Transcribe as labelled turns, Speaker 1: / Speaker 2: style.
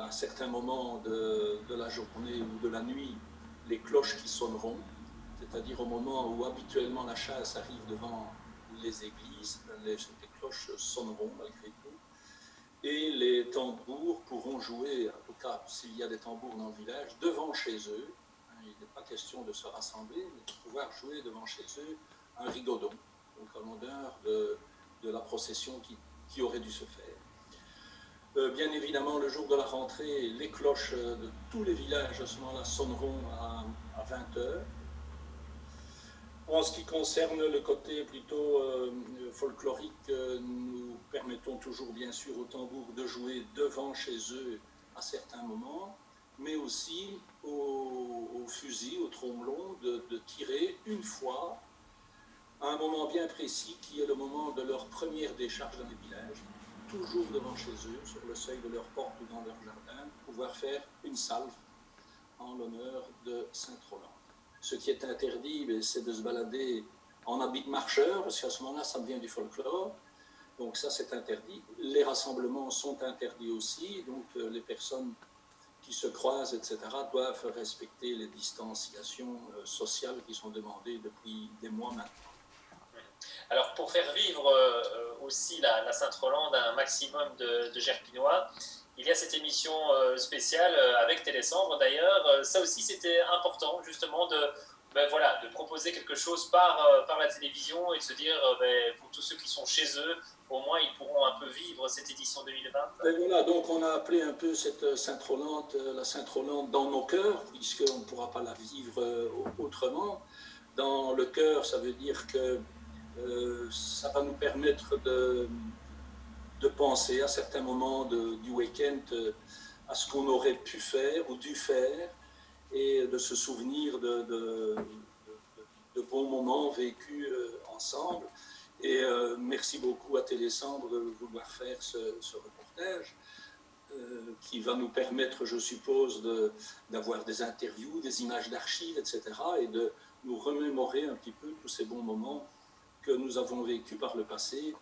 Speaker 1: à certains moments de la journée ou de la nuit, les cloches qui sonneront, c'est-à-dire au moment où habituellement la chasse arrive devant les églises, les cloches sonneront malgré tout. Et les tambours pourront jouer, en tout cas s'il y a des tambours dans le village, devant chez eux. Il n'est pas question de se rassembler, mais de pouvoir jouer devant chez eux un rigodon, donc en l'honneur de la procession qui aurait dû se faire. Bien évidemment, le jour de la rentrée, les cloches de tous les villages à ce moment-là sonneront à 20h. En ce qui concerne le côté plutôt folklorique, nous permettons toujours bien sûr aux tambours de jouer devant chez eux à certains moments, mais aussi aux fusils, aux tromblons, de tirer une fois à un moment bien précis qui est le moment de leur première décharge dans les villages, toujours devant chez eux, sur le seuil de leur porte ou dans leur jardin, pouvoir faire une salve en l'honneur de Saint-Roland. Ce qui est interdit, c'est de se balader en habit de marcheur, parce qu'à ce moment-là, ça devient du folklore. Donc ça, c'est interdit. Les rassemblements sont interdits aussi, donc les personnes qui se croisent, etc., doivent respecter les distanciations sociales qui sont demandées depuis des mois maintenant.
Speaker 2: Alors, pour faire vivre aussi la Sainte-Rolande à un maximum de Gerpinois, il y a cette émission spéciale avec Télésambre d'ailleurs. Ça aussi, c'était important justement de proposer quelque chose par la télévision et de se dire, pour tous ceux qui sont chez eux, au moins ils pourront un peu vivre cette édition 2020.
Speaker 1: Et voilà, donc on a appelé un peu cette Sainte-Rolande, la Sainte-Rolande dans nos cœurs, puisqu'on ne pourra pas la vivre autrement. Dans le cœur, ça veut dire que ça va nous permettre de penser à certains moments du week-end à ce qu'on aurait pu faire ou dû faire et de se souvenir de bons moments vécus ensemble. Et merci beaucoup à Télésambre de vouloir faire ce reportage qui va nous permettre, je suppose, d'avoir des interviews, des images d'archives, etc. et de nous remémorer un petit peu tous ces bons moments que nous avons vécus par le passé